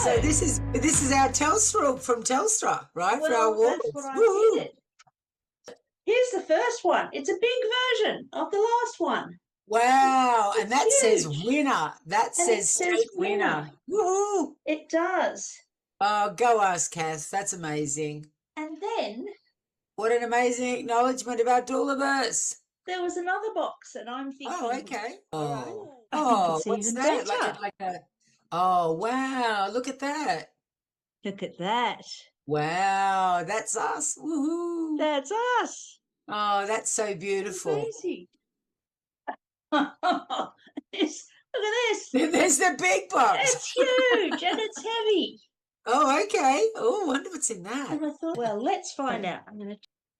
So this is our Telstra from Telstra, right? For our Well, awards. that's what I Woo-hoo. did. Here's the first one. It's a big version of the last one. Wow. And that says huge. winner. That And says it state says winner. Woohoo. It does. Oh, go us, Cath. That's amazing. And then What an amazing acknowledgement of our Doulaverse. there was another box, and I'm thinking, Oh, okay. oh, Oh, I think it's what's even that? better. Oh, wow. Look at that. Look at that. Wow. That's us. Woohoo. That's us. Oh, that's so beautiful. Amazing. Look at this. There's the big box. It's huge and it's heavy. Oh, okay. Oh, I wonder what's in that. And I thought, well, let's find out.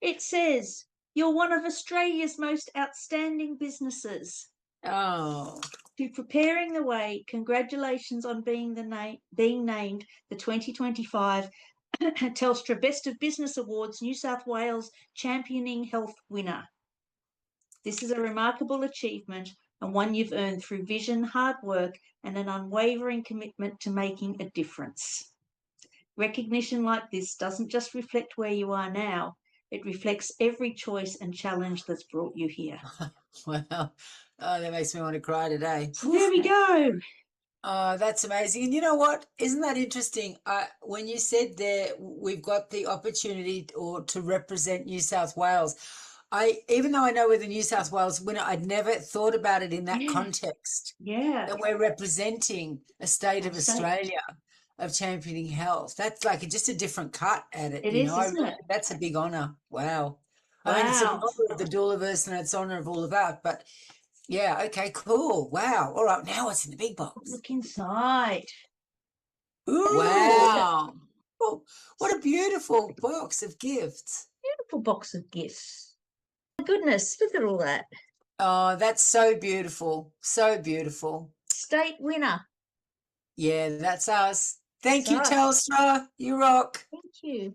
It says, you're one of Australia's most outstanding businesses. Oh. To preparing the way, congratulations on being named the 2025 Telstra Best of Business Awards New South Wales Championing Health winner. This is a remarkable achievement and one you've earned through vision, hard work, and an unwavering commitment to making a difference. Recognition like this doesn't just reflect where you are now, it reflects every choice and challenge that's brought you here. Wow. Oh, that makes me want to cry today. So there we go. Oh, that's amazing. And you know what? Isn't that interesting? When you said there, we've got the opportunity to represent New South Wales. Even though I know we're the New South Wales winner, I'd never thought about it in that context. Yeah. That we're representing a state of Australia of championing health. That's like just a different cut at it. Isn't it? That's a big honour. Wow. I mean, it's an honour of the Doulaverse and it's honour of all of that. But yeah, okay, cool. Wow. All right, now what's in the big box? Look inside. Ooh, wow. Oh, what a beautiful box of gifts. Beautiful box of gifts. My goodness, look at all that. Oh, that's so beautiful. So beautiful. State winner. Yeah, that's us. Thank you, Telstra. You rock. Thank you.